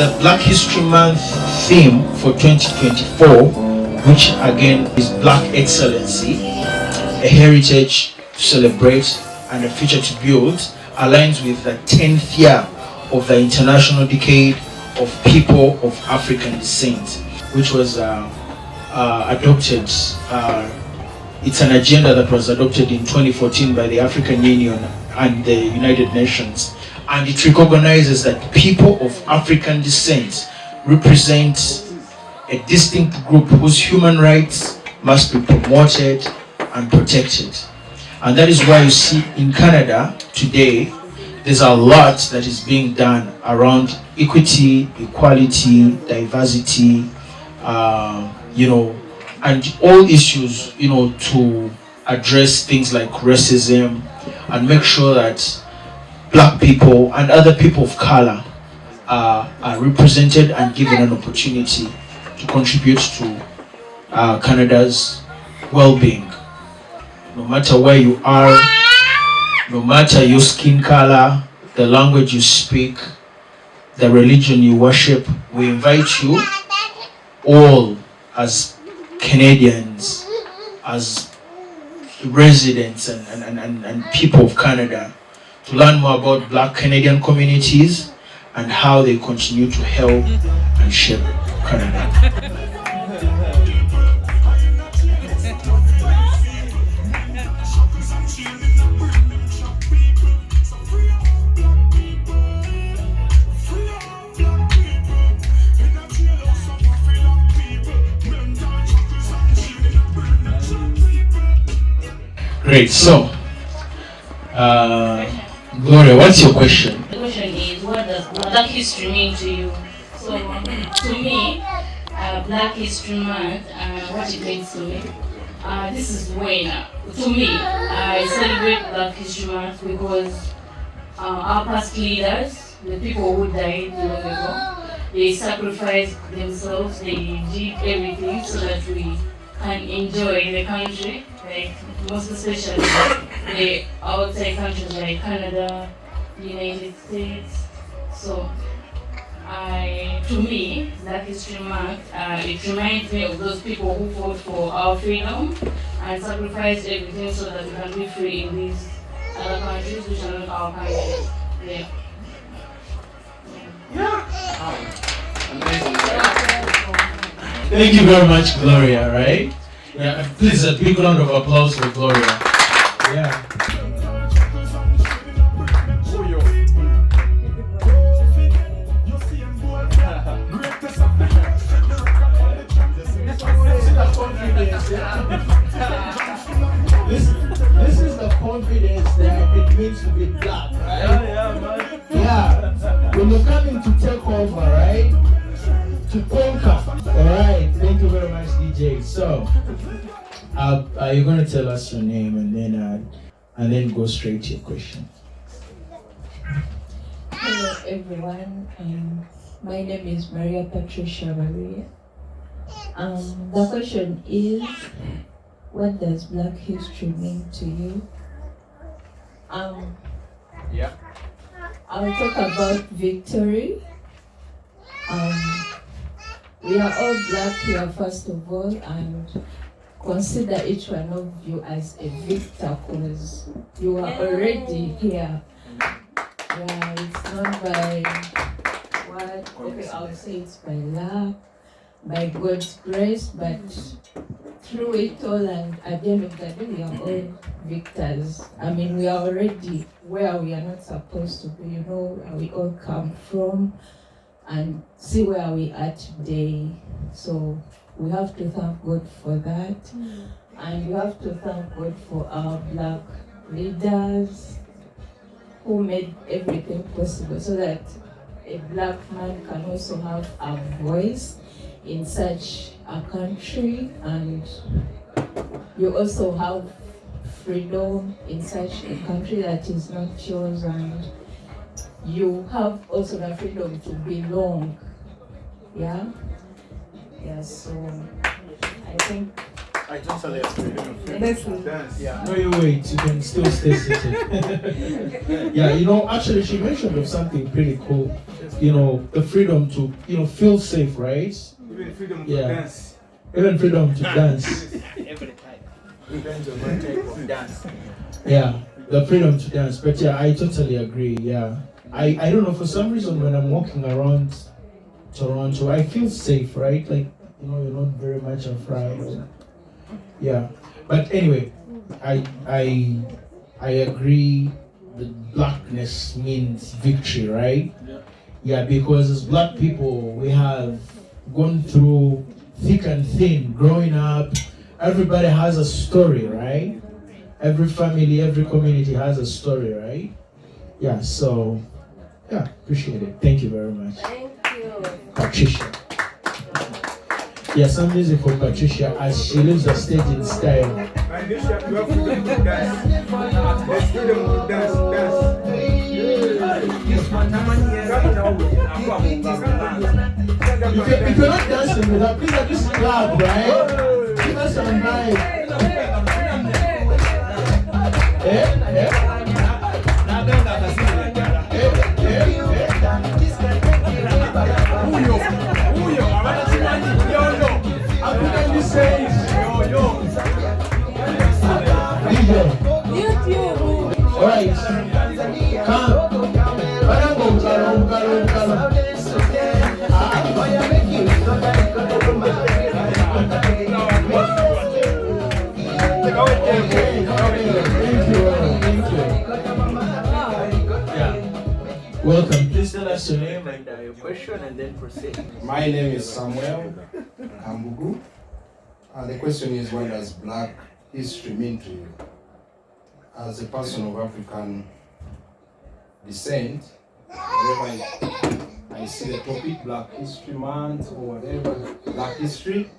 the Black History Month theme for 2024, which again is Black Excellency, a heritage to celebrate and a future to build, aligns with the 10th year of the International Decade of People of African Descent, which was adopted. It's an agenda that was adopted in 2014 by the African Union and the United Nations, and it recognizes that people of African descent represent a distinct group whose human rights must be promoted and protected. And that is why you see in Canada today, there's a lot that is being done around equity, equality, diversity, and all issues, to address things like racism and make sure that Black people and other people of color are represented and given an opportunity to contribute to Canada's well-being. No matter where you are, no matter your skin color, the language you speak, the religion you worship, we invite you all as Canadians, as residents and people of Canada, to learn more about Black Canadian communities and how they continue to help and shape Canada. Great. So, Gloria, what's your question? The question is, what does Black History mean to you? So, to me, Black History Month, what it means to me, this is when, to me, I celebrate Black History Month because our past leaders, the people who died long ago, they sacrificed themselves, they did everything so that we can enjoy the country, like most especially the outside countries like Canada, United States. So, to me, Black History Month, it reminds me of those people who fought for our freedom and sacrificed everything so that we can be free in these other countries which are not our countries. Yeah. Amazing. Thank you very much, Gloria, right? Yeah, please a big round of applause for Gloria. Yeah. This is the confidence that it means to be Black, right? Yeah. When you're coming to take over, right? To conquer. Alright, thank you very much, DJ. So, you're going to tell us your name and then go straight to your question. Hello everyone, my name is Maria Patricia Maria. The question is, what does Black History mean to you? Yeah. I'll talk about victory. We are all Black here first of all, and consider each one of you as a victor because you are already here. Yeah, it's not by what, okay, I'll say it's by luck, by God's grace, but through it all and at the end of the day, we are all victors. I mean, we are already where we are not supposed to be, where we all come from and see where we are today. So we have to thank God for that. And we have to thank God for our Black leaders who made everything possible so that a Black man can also have a voice in such a country, and you also have freedom in such a country that is not yours, and you have also the freedom to belong. Yeah, so I think I totally agree. Dance. Yeah, no, you wait. You can still stay seated. Yeah, actually, she mentioned of something pretty cool. The freedom to, feel safe, right? Even freedom to Yeah. dance. Even freedom to dance. Every time. Depends on what type of dance. Yeah, the freedom to dance. But yeah, I totally agree. Yeah, I don't know, for some reason when I'm walking around Toronto, I feel safe, right? Like, you're not very much afraid. Yeah, but anyway, I agree that blackness means victory, right? Yeah, because as black people, we have gone through thick and thin growing up. Everybody has a story, right? Every family, every community has a story, right? Yeah, so, yeah, appreciate it. Thank you very much. Thank you. Patricia. Yeah, some music for Patricia as she leaves the stage in style. And this you have freedom to dance. There's freedom to dance. If you're not dancing with her, please at least clap, right? Give us some vibe. Alright, come. Welcome. Please tell us your name and your question and then proceed. My name is Samuel Kambugu. The question is, what does Black history mean to you? As a person of African descent, whenever I see the topic Black History Month or whatever, Black history,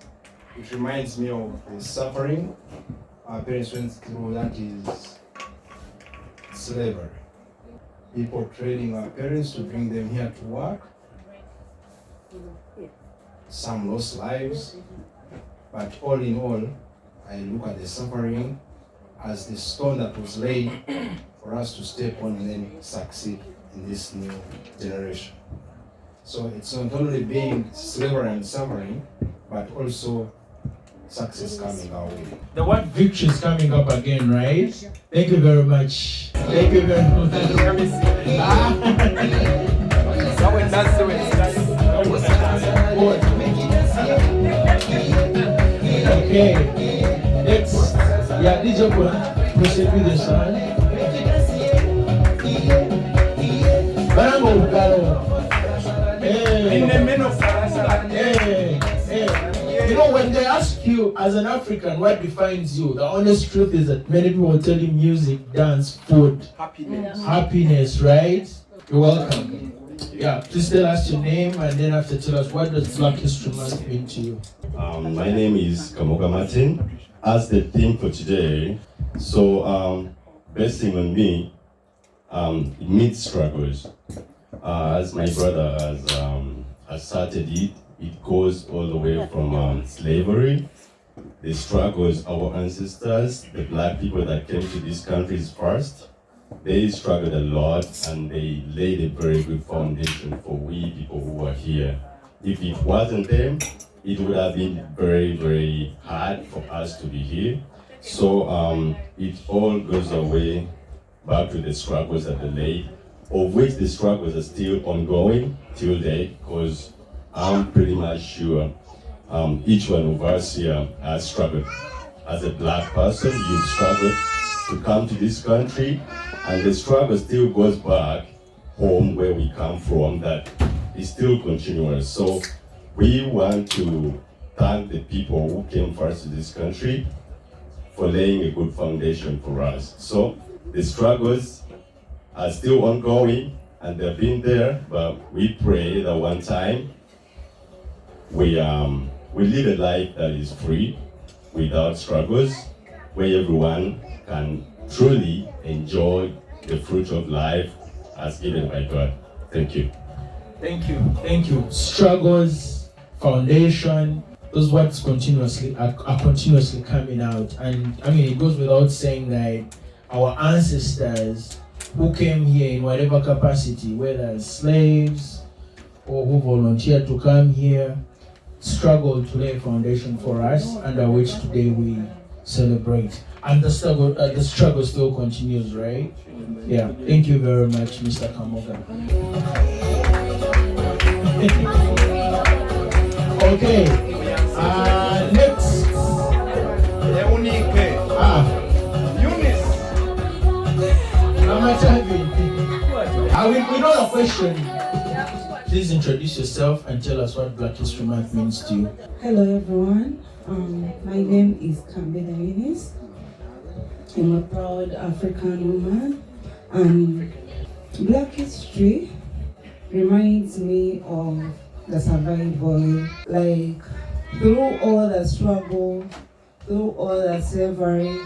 it reminds me of the suffering our parents went through, that is slavery. People trading our parents to bring them here to work. Some lost lives, but all in all, I look at the suffering as the stone that was laid for us to step on and then succeed in this new generation. So it's not only being slavery and suffering, but also success coming our way. The word victory is coming up again, right? Thank you very much. Thank you very much. Okay. Next. Yeah, DJ proceed with the song. Barango Ugalo. Hey. When they ask you as an African what defines you, the honest truth is that many people will tell you music, dance, food, happiness, right? You're welcome. Yeah, please tell us your name and then after tell us what does Black History Month mean to you. My name is Kamoga Martin. As the theme for today, basing on me, it means struggles. As my brother has started it goes all the way from slavery, the struggles our ancestors, the Black people that came to these countries first, they struggled a lot and they laid a very good foundation for we people who are here. If it wasn't them, it would have been very, very hard for us to be here. So it all goes away back to the struggles that they laid, of which the struggles are still ongoing till date, because I'm pretty much sure each one of us here has struggled. As a Black person, you've struggled to come to this country, and the struggle still goes back home where we come from, that is still continuous. So we want to thank the people who came first to this country for laying a good foundation for us. So the struggles are still ongoing and they've been there, but we pray that one time we live a life that is free, without struggles, where everyone can truly enjoy the fruit of life as given by God. Thank you. Thank you. Struggles, foundation, those words continuously are continuously coming out. And I mean, it goes without saying that our ancestors who came here in whatever capacity, whether as slaves or who volunteered to come here, struggled to lay a foundation for us, under which today we celebrate. And the struggle still continues, right? Yeah. Thank you very much, Mr. Kamoga. Okay. Next. We know the question. Please introduce yourself and tell us what Black History Month means to you. Hello everyone, my name is Kambeda Eunice. I'm a proud African woman, and Black history reminds me of the survival, like through all the struggle, through all the slavery,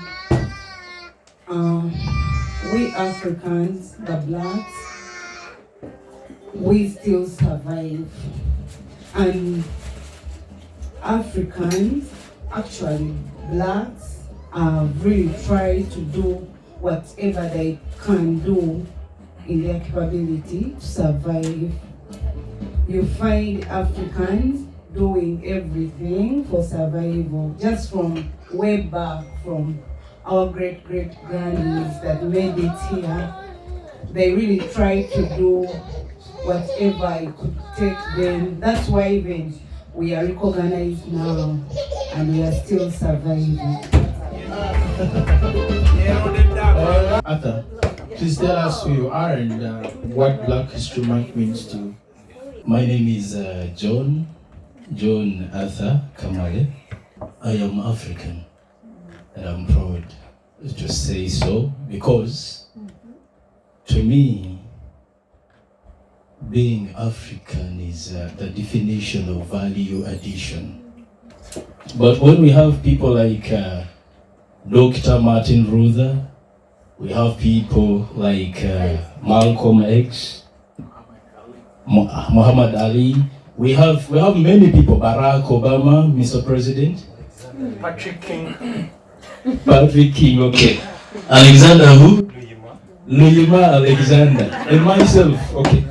we Africans, the Blacks, we still survive. And Africans, actually Blacks, really try to do whatever they can do in their capability to survive. You find Africans doing everything for survival, just from way back, from our great-great-grannies that made it here. They really try to do whatever it could take them. That's why even we are recognized now and we are still surviving. Arthur, please tell us who you are and what Black History Month means to you. My name is John Arthur Kamale. I am African, and I'm proud to say so, because to me, being African is the definition of value addition. But when we have people like Dr. Martin Luther, we have people like Malcolm X, Muhammad Ali. We have many people. Barack Obama, Mr. President. Patrick King. Okay. Alexander who? Luyima Alexander. And myself. Okay.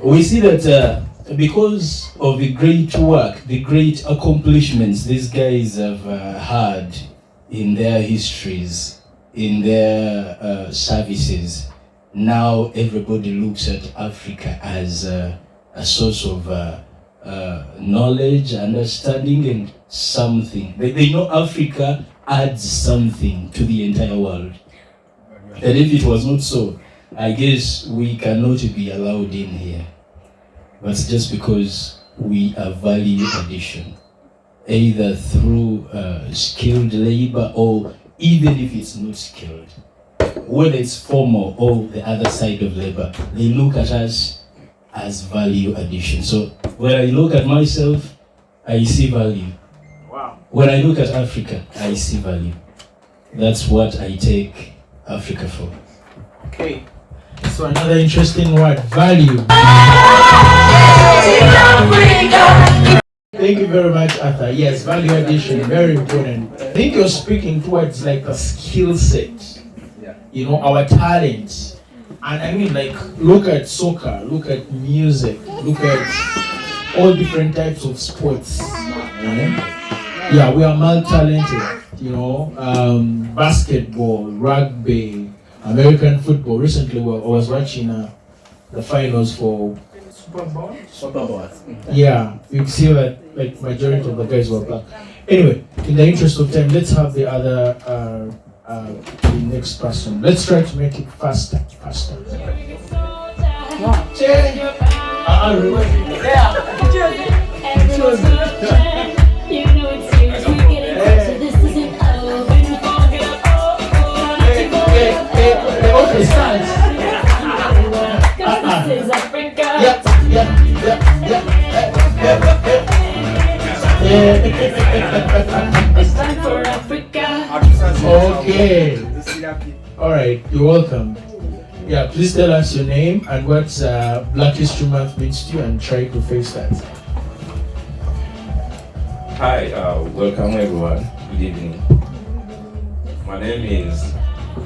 We see that because of the great work, the great accomplishments these guys have had in their histories, in their services, now everybody looks at Africa as a source of knowledge, understanding, and something. They know Africa adds something to the entire world. And if it was not so, I guess we cannot be allowed in here. But just because we are value addition, either through skilled labor or even if it's not skilled, whether it's formal or the other side of labor, they look at us as value addition. So when I look at myself, I see value. Wow. When I look at Africa, I see value. That's what I take Africa for. Okay. So another interesting word, value. Thank you very much, Arthur. Yes, value addition, very important. I think you're speaking towards like a skill set, you know, our talents. And I mean, like, look at soccer, look at music, look at all different types of sports. Yeah, we are multi-talented, you know, basketball, rugby, American football. Recently, I was watching the finals for Super Bowl. Yeah, you see that like majority of the guys were black. Anyway, in the interest of time, let's have the other the next person. Let's try to make it faster. Okay, start. It's time for Africa. Okay. All right. You're welcome. Yeah. Please tell us your name and what Black History Month means to you, and try to face that. Hi, welcome everyone. Good evening. My name is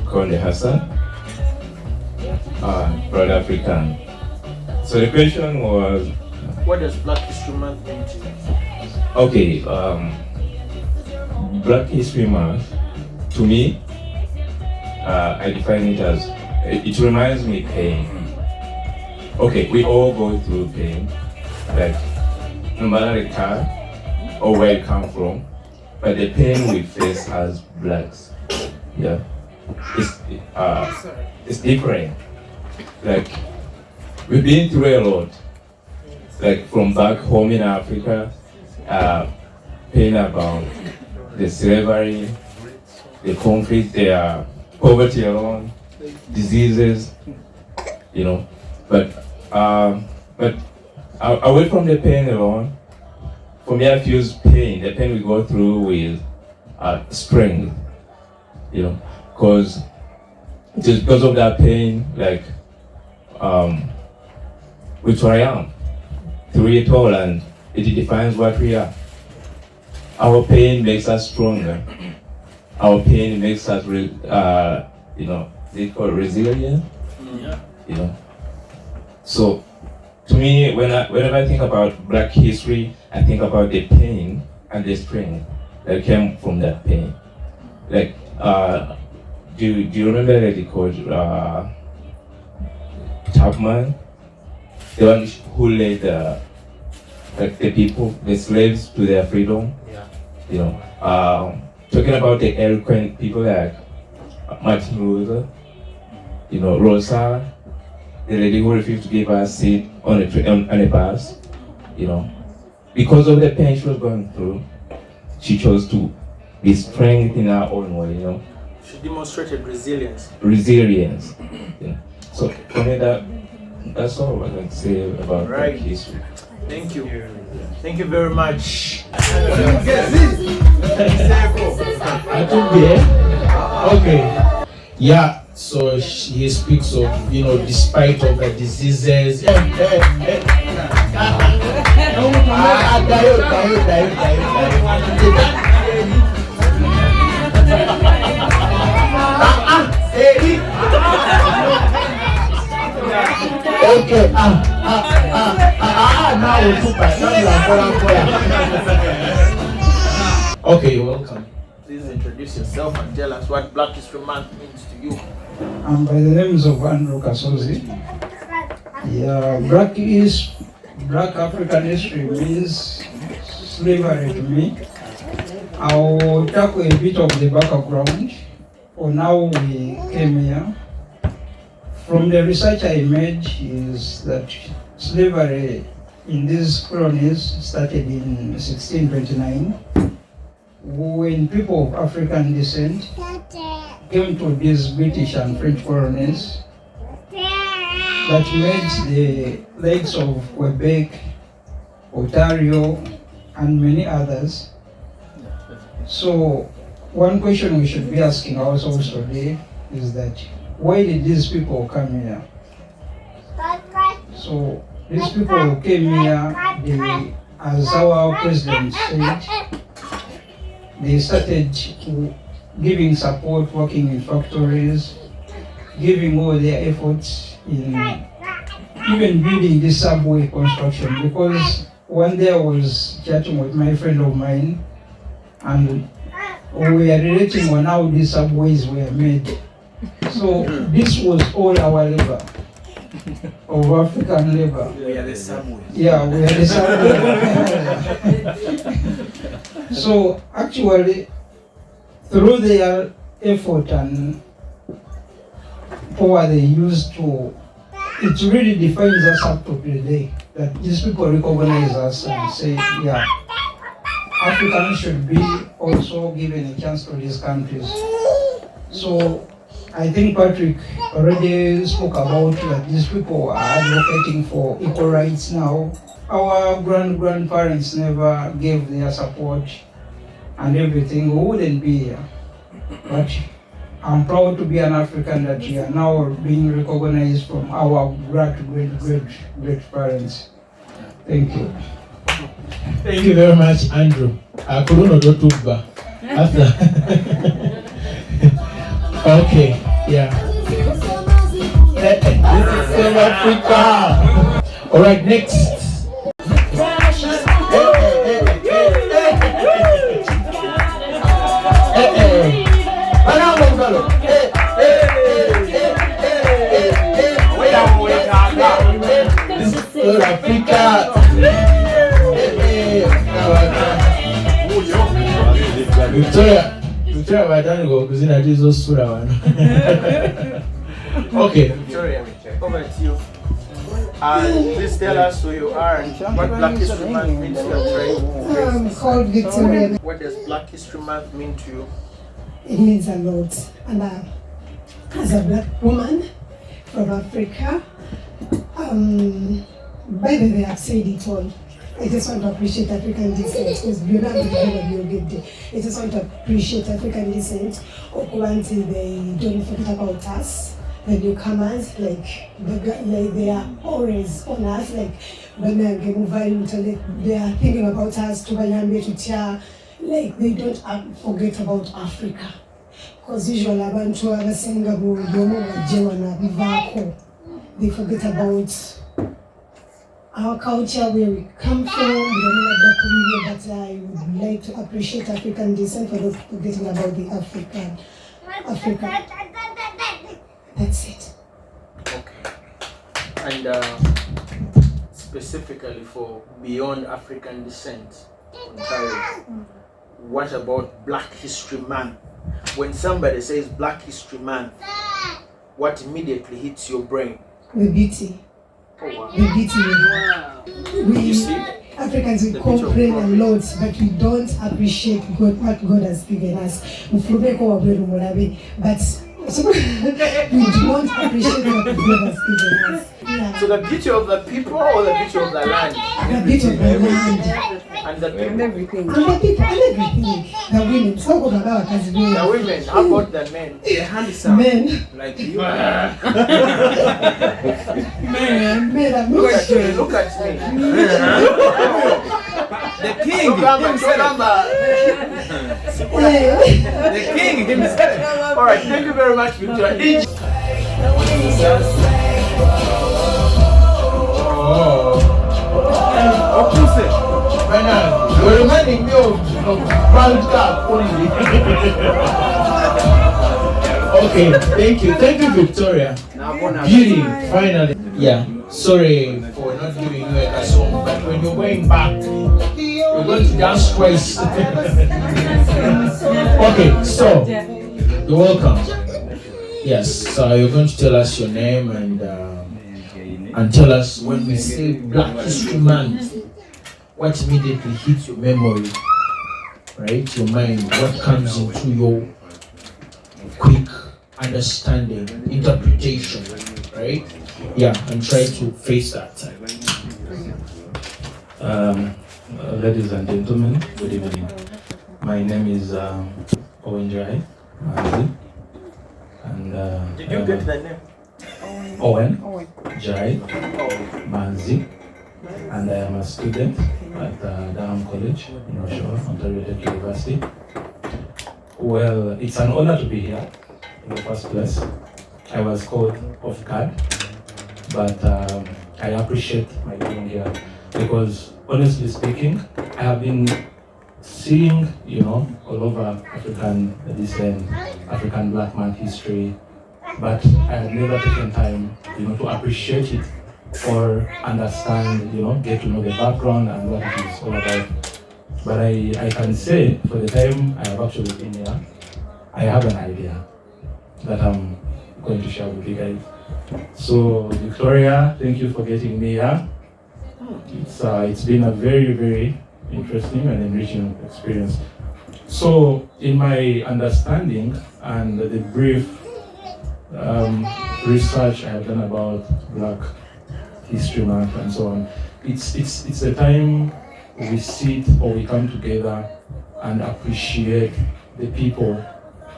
Konde Hassan, Proud African. So the question was, what does Black History Month mean to you? okay, Black History Month, to me, I define it as, it reminds me pain. Okay, we all go through pain, like no matter the time or where you come from, but the pain we face as blacks, yeah, it's different. Like, we've been through a lot, like from back home in Africa, pain about the slavery, the conflict, the poverty alone, diseases, you know. But away from the pain alone, for me I feel pain, the pain we go through with strength, you know, because just because of that pain, like we triumph through it all, and it defines what we are. Our pain makes us stronger. Our pain makes us, you know, they call it resilient. Yeah. You know. So, to me, whenever I think about Black history, I think about the pain and the strength that came from that pain. Like, do you remember the coach Chapman, the one who led the people, the slaves, to their freedom? Yeah. You know, talking about the eloquent people like Martin Luther, you know, Rosa, the lady who refused to give her a seat on a bus, you know, because of the pain she was going through, she chose to be strength in her own way, you know. She demonstrated resilience. Resilience, you know. So for me, that's all I can say about Black history. Thank you. Thank you very much. Okay. Yeah. So he speaks of, you know, despite of the diseases. Okay. Okay, you're welcome. Please introduce yourself and tell us what Black History Month means to you. By the names of Andrew Kasozi. Yeah, Black African history means slavery to me. I'll tackle a bit of the background for now we came here. From the research I made is that slavery in these colonies started in 1629 when people of African descent came to these British and French colonies that made the lakes of Quebec, Ontario, and many others. So one question we should be asking ourselves today is that why did these people come here? So these people who came here, as our president said, they started giving support, working in factories, giving all their efforts in even building this subway construction. Because one day I was chatting with my friend of mine, and we were relating on how these subways were made. So this was all our labor, of African labor. We are the subway. Yeah, we are the subway. So actually, through their effort and power they used to, it really defines us up to today. That these people recognize us and say, yeah, Africans should be also given a chance to these countries. So I think Patrick already spoke about that these people are advocating for equal rights now. Our grandparents never gave their support and everything, we wouldn't be here. But I'm proud to be an African that we are now being recognized from our great parents. Thank you. Thank you very much, Andrew. Kuruno Dotuba. After. Okay, yeah. This is South Africa. All right, next. This is South Africa. Victoria badani go kuzina hizo sura wana. Okay. Victoria, over to you. Please tell us who you are and what Black History Month means to you. I'm called Victoria. What does Black History Month mean to you? It means a lot. And as a black woman from Africa, by the way, I've said it all. I just want to appreciate African descent because you're not going to have a good day. I just want to appreciate African descent. Okuwanti, they don't forget about us. The newcomers, like they are always on us. Like when they are thinking about us. Like they don't forget about Africa. Because usually abantu abasenga buyomo bajewana bivako. They forget about our culture, where we come from, but I would like to appreciate African descent for not forgetting about the Africa. That's it. Okay. And specifically for Beyond African Descent, Ontario, what about Black History Month? When somebody says Black History Month, what immediately hits your brain? The beauty. Oh, wow. The beauty. We Africans, we complain a lot, but we don't appreciate what God has given us. But we don't appreciate what God has given us. Yeah. So the beauty of the people or the beauty of the land? The beauty of the land. And the people. And everything. And everything. The women. Talk about us. The women. How about the men? They're handsome. Men. Like you. Men. Look at me. Look at me. The king himself. The king himself. Alright, thank you very much, Victoria. You're reminding me of World Cup only. Okay, thank you, Victoria. Beauty, finally. Yeah, sorry for not giving you a song, but when you're going back, you're going to dance twice. Okay, so you're welcome. Yes, so you're going to tell us your name and tell us when we say Black History Month, what immediately hits your memory, right? Your mind, what comes into your quick understanding, interpretation, right? Yeah, and try to face that. Ladies and gentlemen, good evening. My name is Owen Jai Manzi, and did you get the name? Owen Jai Manzi, and I am a student at Durham College in Oshawa, Ontario Tech University. Well, it's an honor to be here in the first place. I was called off guard, but I appreciate my being here because, honestly speaking, I have been seeing, all over African descent, African Black man history, but I had never taken time, to appreciate it or understand, get to know the background and what it is all about. But I can say, for the time I have actually been here, I have an idea that I'm going to share with you guys. So, Victoria, thank you for getting me here. It's been a very, very interesting and enriching experience. So, in my understanding and the brief research I have done about Black History Month and so on, it's a time we sit or we come together and appreciate the people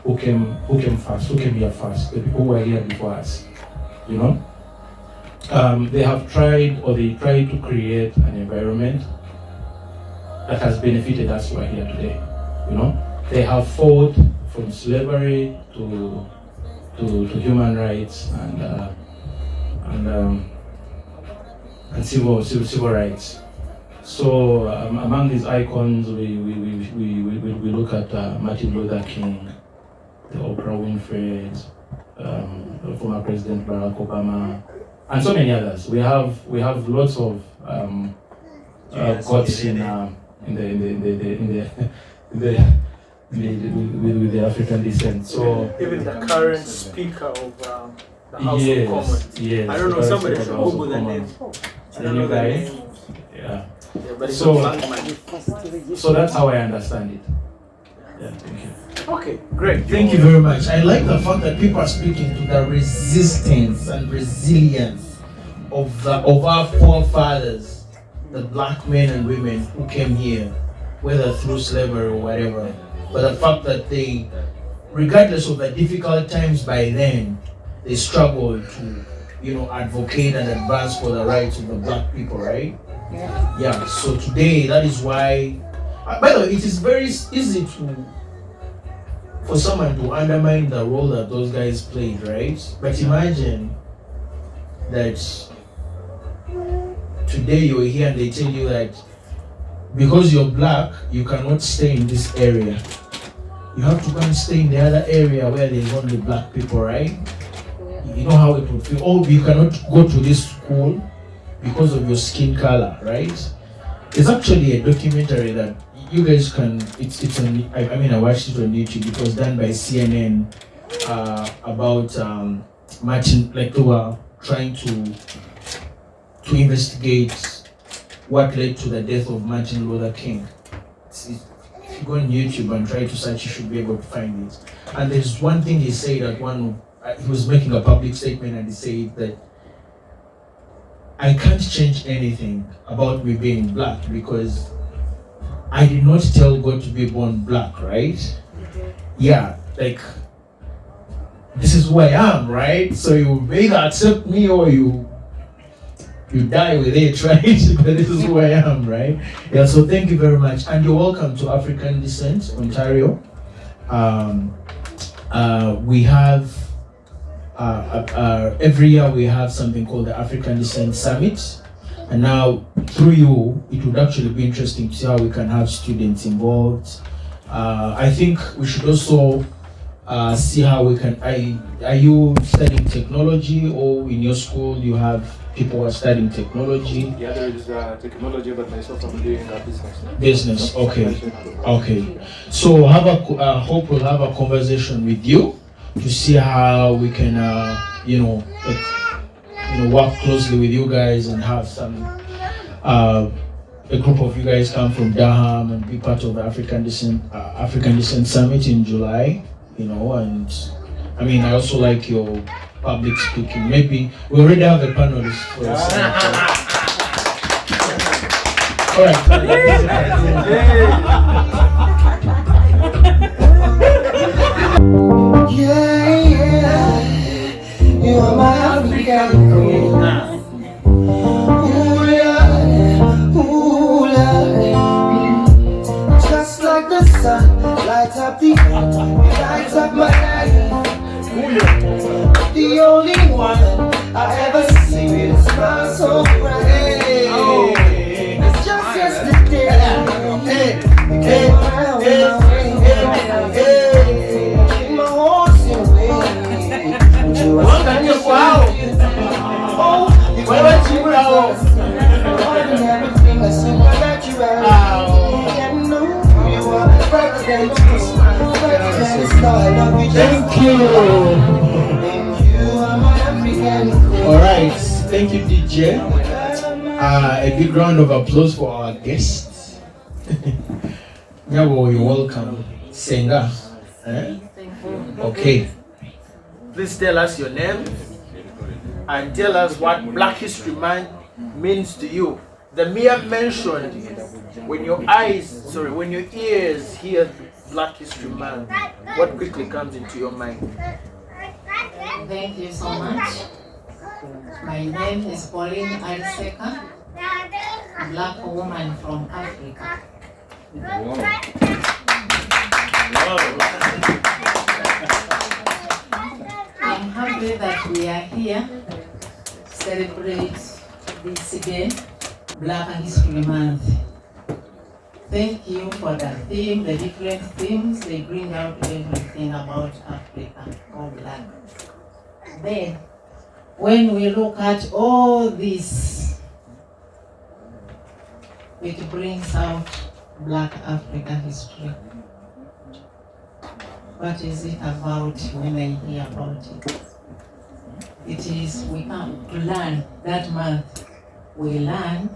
who came first, who came here first, the people who were here before us. They have tried or they tried to create an environment that has benefited us who are here today. You know, they have fought from slavery to human rights and civil rights. So among these icons, we look at Martin Luther King, the Oprah Winfrey, former President Barack Obama, and so many others. We have lots of gods with the African descent. So even the current speaker of the House yes, of Commons. Yes, I don't know. Somebody should Google the name. I don't know the name. Yeah. Yeah, but it's So that's how I understand it. Yeah, thank you. Okay, great. Thank you very much. I like the fact that people are speaking to the resistance and resilience of our forefathers, the black men and women who came here, whether through slavery or whatever. But the fact that they, regardless of the difficult times by then, they struggled to, advocate and advance for the rights of the black people, right? Yeah. So today, that is why. By the way, it is very easy for someone to undermine the role that those guys played, right? But imagine that today you're here and they tell you that because you're black, you cannot stay in this area. You have to go and stay in the other area where there's only black people, right? You know how it would feel. Oh, you cannot go to this school because of your skin color, right? There's actually a documentary that you guys can, it's on, I watched it on YouTube. It was done by CNN about Martin, like they were trying to investigate what led to the death of Martin Luther King. If you go on YouTube and try to search, you should be able to find it. And there's one thing he said at he was making a public statement and he said that I can't change anything about me being black because I did not tell God to be born black, right? Yeah, like this is who I am, right? So you either accept me or you die with it, right? But this is who I am, right? Yeah, so thank you very much. And you're welcome to African Descent, Ontario. We have, every year we have something called the African Descent Summit. And now, through you, it would actually be interesting to see how we can have students involved. I think we should also see how we can, are you studying technology, or in your school you have people who are studying technology? Yeah, there is technology, but myself I'm doing business. Business, okay. So hope we'll have a conversation with you to see how we can, work closely with you guys and have some, a group of you guys come from Durham and be part of the African Descent Summit in July, and I also like your public speaking. Maybe we already have a panelist for the summit. All right. Yeah, you are my African queen. Ooh, Lord. Just like the sun, lights up the earth, it lights up my life. The only one I ever see with a smile so bright. It's just yesterday. You came around my way. Keep my horse in way. You were everything that's supernatural. I know you are better than this. Better than the star. I love you. Thank you. Alright, thank you DJ. A big round of applause for our guests. Nyabo, you're welcome. Senga. Okay. Please tell us your name and tell us what Black History Month means to you. The mere mention, when your ears hear Black History Month, what quickly comes into your mind? Thank you so much. My name is Pauline Alseka, a black woman from Africa. I'm happy that we are here to celebrate this event, Black History Month. Thank you for the theme, the different themes. They bring out everything about Africa or Black. Then, when we look at all this, it brings out Black African history. What is it about when I hear about it? It is we come to learn that month. We learn,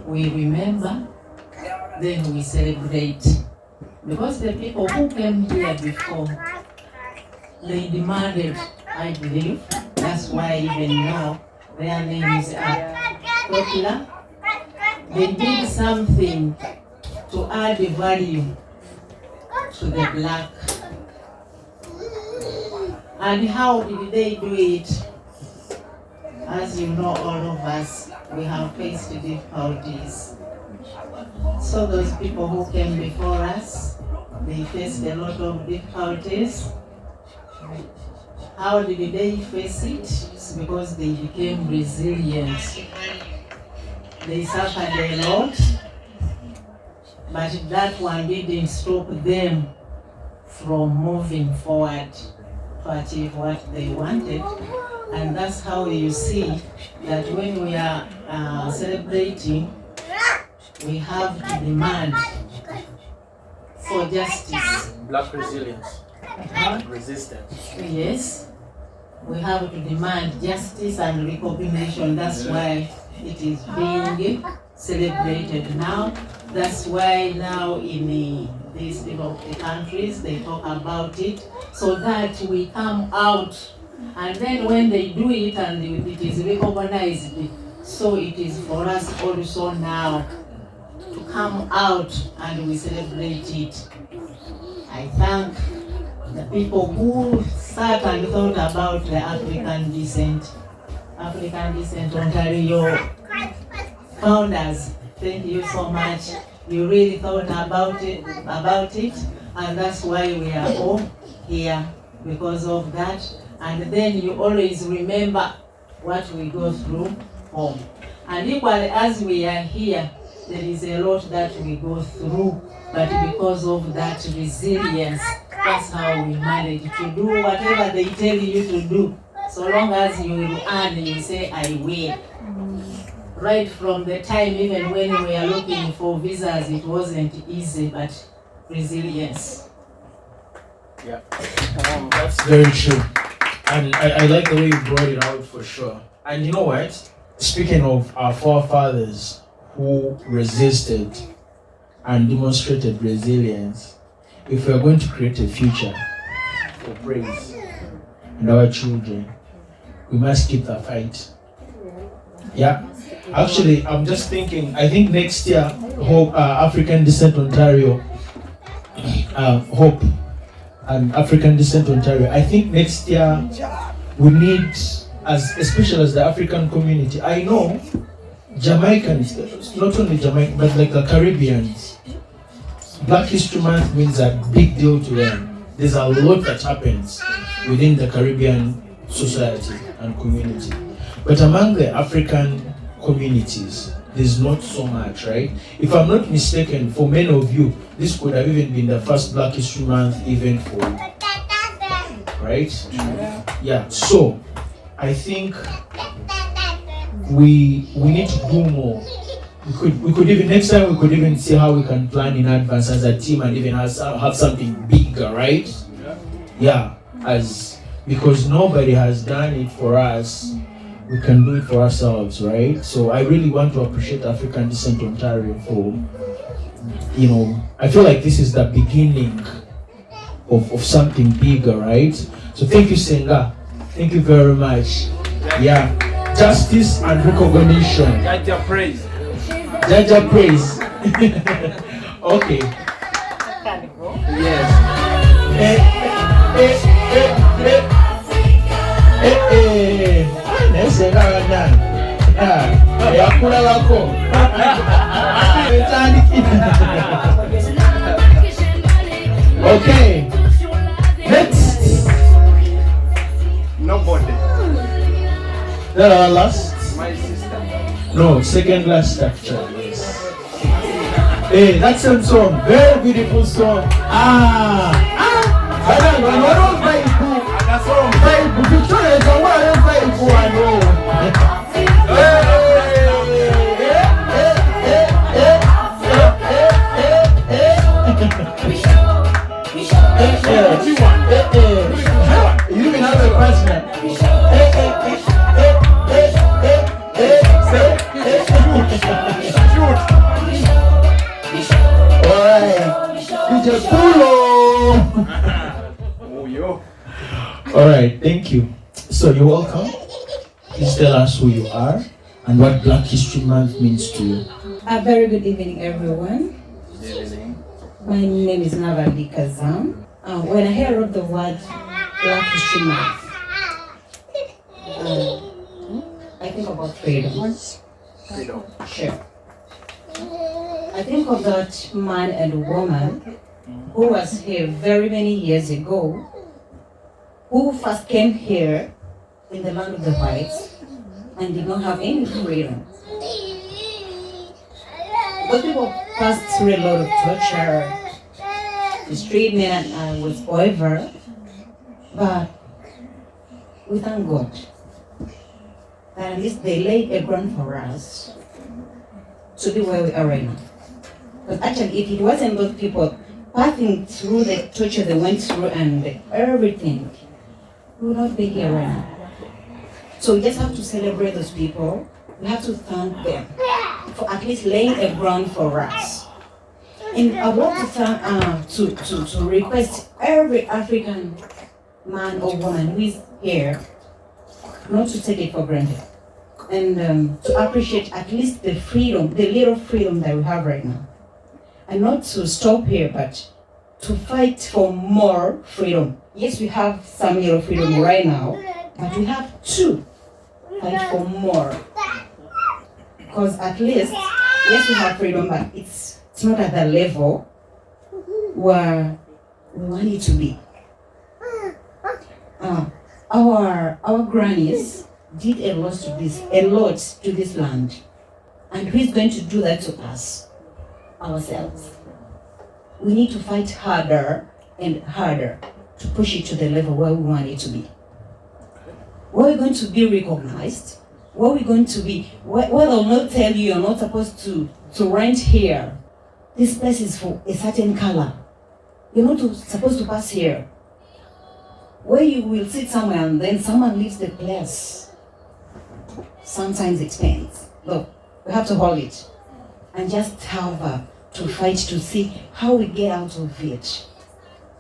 we remember, then we celebrate. Because the people who came here before, they demanded, I believe, that's why even now their names are popular. They did something to add value to the Black. And how did they do it? As you know, all of us, we have faced difficulties. So those people who came before us, they faced a lot of difficulties. How did they face it? It's because they became resilient. They suffered a lot, but that one didn't stop them from moving forward to achieve what they wanted. And that's how you see that when we are celebrating, we have to demand for justice. Black resilience. Resistance. Yes, we have to demand justice and recognition. That's why it is being celebrated now. That's why now in these developed countries they talk about it, so that we come out, and then when they do it and it is recognized, so it is for us also now to come out and we celebrate it. I thank the people who sat and thought about the African Descent Ontario founders. Thank you so much. You really thought about it, and that's why we are all here, because of that. And then you always remember what we go through home. And equally as we are here, there is a lot that we go through, but because of that resilience, that's how we manage to do whatever they tell you to do. So long as you will earn, you say, I will. Right from the time even when we were looking for visas, it wasn't easy, but resilience. Yeah, that's very true. And I like the way you brought it out for sure. And you know what? Speaking of our forefathers who resisted and demonstrated resilience, if we are going to create a future for praise and our children, we must keep the fight. Yeah. Actually, I'm just thinking, I think next year, Hope, African Descent Ontario, Hope and African Descent Ontario, I think next year we need, especially as the African community, I know Jamaicans, not only Jamaican, but like the Caribbeans, Black History Month means a big deal to them. There's a lot that happens within the Caribbean society and community. But among the African communities, there's not so much, right? If I'm not mistaken, for many of you, this could have even been the first Black History Month event for you, right? Yeah, so I think we need to do more. We could even, next time we could even see how we can plan in advance as a team and even have something bigger, right? Yeah, because nobody has done it for us. We can do it for ourselves, right? So I really want to appreciate African Descent Ontario for, I feel like this is the beginning of something bigger, right? So thank you, Senga. Thank you very much. Yeah. Justice and recognition. Jaja praise. Jaja praise. Okay. Yes. Yakula lako. Okay. Next. Nobody. That our last? My sister. No, second last actually. Yes. Hey, that's some song. Very beautiful song. You even have a question. All right, thank you. So you're welcome. Please tell us who you are and what Black History Month means to you. A very good evening, everyone. My name is Navali Kazam. When I hear of the word Black History Month, I think about freedom. Freedom. Sure. I think of that man and woman who was here very many years ago, who first came here in the land of the whites and did not have any freedom. Those people passed through a lot of torture, mistreatment, and whatsoever, but we thank God that at least they laid a ground for us to be where we are right now. But actually, if it wasn't those people passing through the torture they went through and everything, we would not be here right now. So we just have to celebrate those people. We have to thank them for at least laying a ground for us. And I want to thank, to request every African man or woman who is here not to take it for granted, and to appreciate at least the freedom, the little freedom that we have right now. And not to stop here, but to fight for more freedom. Yes, we have some little freedom right now, but we have to fight for more. Because at least, yes, we have freedom, but it's not at the level where we want it to be. Our grannies did a lot to this land. And who is going to do that to us? Ourselves. We need to fight harder and harder to push it to the level where we want it to be. Where we're going to be recognized, where we're going to be, where they'll not tell you you're not supposed to rent here. This place is for a certain color. You're not supposed to pass here. Where you will sit somewhere and then someone leaves the place. Sometimes it pains. Look, we have to hold it and just have to fight to see how we get out of it.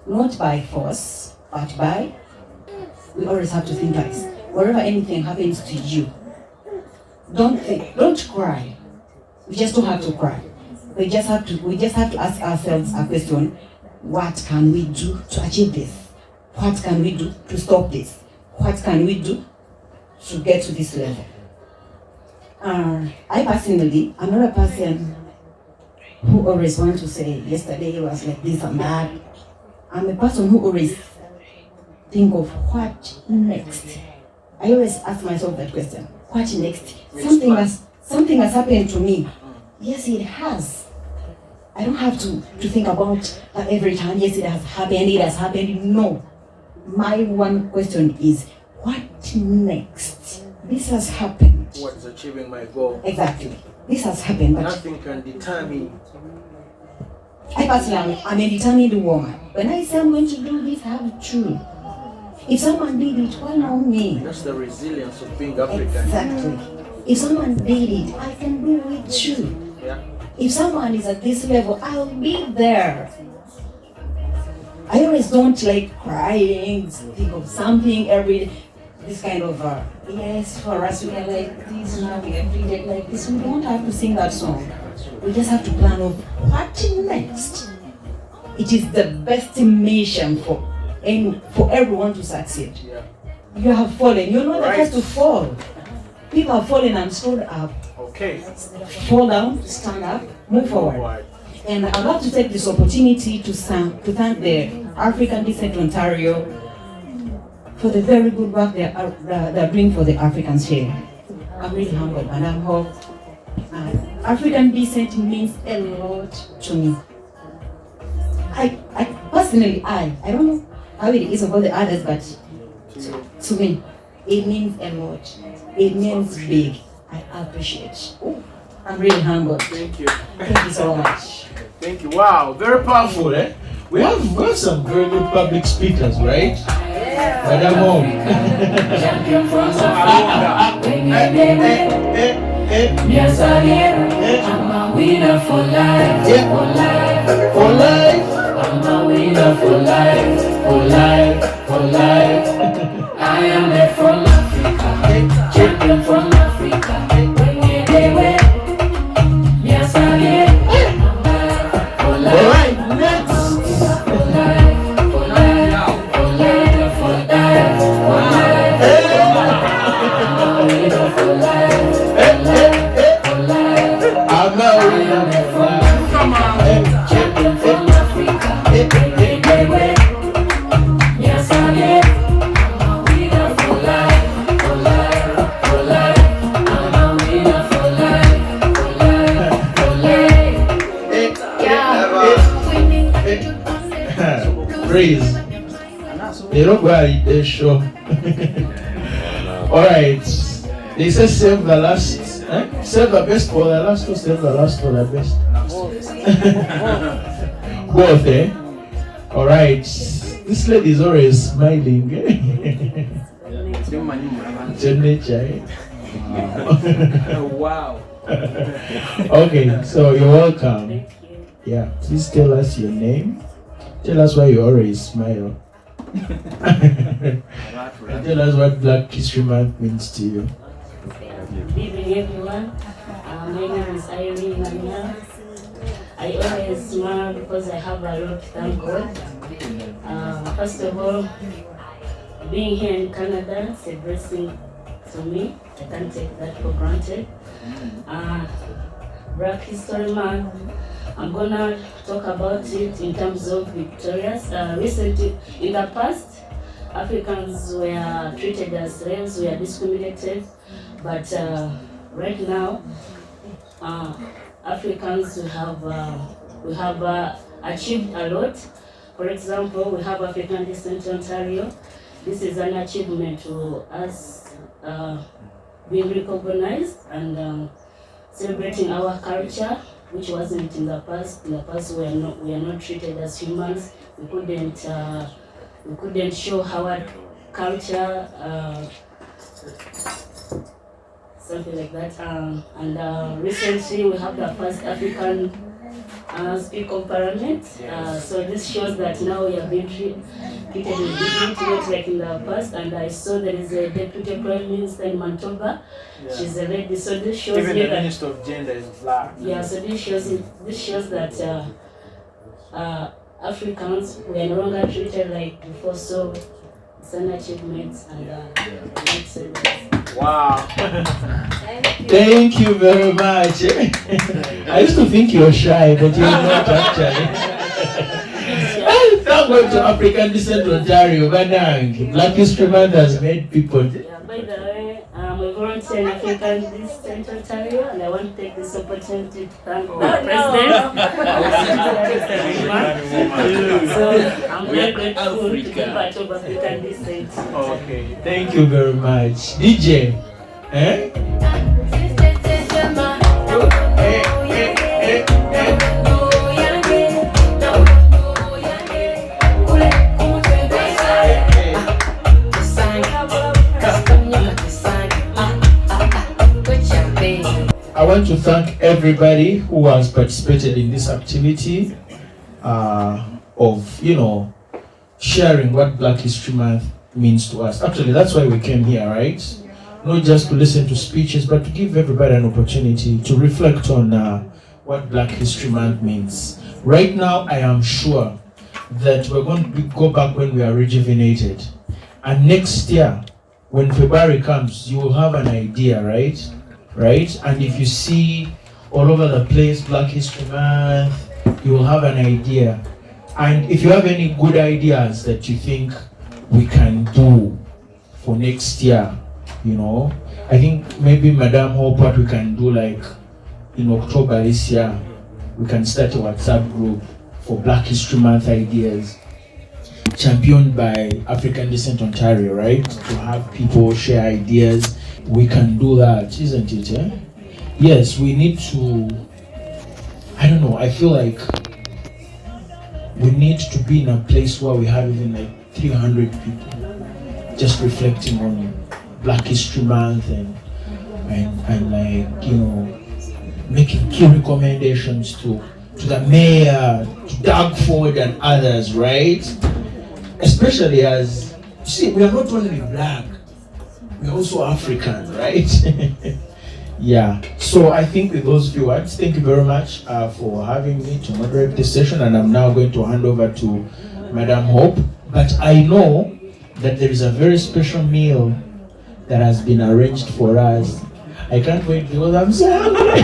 Not by force, but by, we always have to think twice. Wherever anything happens to you, don't cry. We just don't have to cry. We just have to ask ourselves a question: what can we do to achieve this? What can we do to stop this? What can we do to get to this level? I personally, I'm not a person who always wants to say, yesterday it was like this and that. I'm a person who always think of what next. I always ask myself that question: what next? Something has happened to me. Yes, it has. I don't have to think about that every time. Yes, it has happened. No. My one question is, what next? This has happened. What is achieving my goal? Exactly. This has happened. But nothing can determine. I personally, I'm a determined woman. When I say I'm going to do this, I have to. If someone did it, why not me? That's the resilience of being African. Exactly. If someone did it, I can do it too. Yeah. If someone is at this level, I'll be there. I always don't like crying, think of something every day. This kind of, yes, for us, we are like this, now we are treated like this. We don't have to sing that song. We just have to plan of what next. It is the best mission for everyone to succeed. You have fallen. You're not the first to fall. People have fallen and stood up. Okay. Fall down, stand up, move forward. And I'd love to take this opportunity to thank the African Descent Ontario for the very good work they're doing for the Africans here. I'm really humbled and I'm hope. African descent means a lot to me. I personally, I don't know how it is about the others, but to me, it means a lot. It means big. I appreciate. I'm really humbled. Thank you. Thank you so much. Thank you. Wow, very powerful, eh? We have some very good public speakers, right? Madam Home. Champion from Africa. Yes, I am. I'm a winner for life. For life. For life. I'm a winner for life. For life. For life. I am made from Africa. Champion from Africa. Bring it away. Yes, I am. For life. For life. For life. For life. For life. For life. For life. Praise. They don't go at the show. Alright. They say save the last. Save the best for the last, or save the last for the best? Both, eh? Alright. This lady is always smiling. It's your nature, eh? Wow. Okay, so you're welcome. Yeah, please tell us your name. Tell us why you always smile. And tell us what Black History Month means to you. Good evening, everyone. My name is Irene Nanya. I always smile because I have a lot to thank God. First of all, being here in Canada is a blessing to me. I can't take that for granted. Black History Month, I'm gonna talk about it in terms of Victoria's. Recently, in the past, Africans were treated as slaves, were discriminated, but right now, Africans we have achieved a lot. For example, we have African Descent Ontario. This is an achievement to us being recognized and celebrating our culture, which wasn't in the past. In the past, we are not treated as humans. We couldn't show our culture, something like that. And recently, we have the first African Speaker of Parliament. So this shows that now we are being treated with dignity, not like in the past. And I saw there is a Deputy Prime Minister in Manitoba. Yeah. She's a lady. So this shows even the that Minister of Gender is black. Yeah. So this shows that Africans we are no longer treated like before. So it's an achievement and wow. Thank you very much. I used to think you were shy, but you're not actually. Thank God to African Descent Ontario, Banang. Black History Month has made people. Yeah, by the way, I'm a volunteer in African Descent Ontario, and I want to take this opportunity to thank the President. So I'm very grateful to be part of African Descent. Okay, thank you very much. DJ, eh? I want to thank everybody who has participated in this activity of, sharing what Black History Month means to us. Actually, that's why we came here, right? Not just to listen to speeches, but to give everybody an opportunity to reflect on what Black History Month means. Right now, I am sure that we're going to go back when we are rejuvenated. And next year, when February comes, you will have an idea, right? Right? And if you see all over the place Black History Month, you will have an idea. And if you have any good ideas that you think we can do for next year, you know, I think maybe Madam Hope, what we can do, like in October this year, we can start a WhatsApp group for Black History Month ideas, championed by African Descent Ontario, right? To have people share ideas. We can do that, isn't it? Eh? Yes, we need to, I don't know, I feel like we need to be in a place where we have even like 300 people just reflecting on Black History Month and like, you know, making key recommendations to the mayor, to Doug Ford and others, right? Especially as, you see, we are not only Black, we are also African, right? Yeah, so I think with those few words, thank you very much for having me to moderate this session, and I'm now going to hand over to Madam Hope. But I know that there is a very special meal that has been arranged for us. I can't wait because I'm so hungry.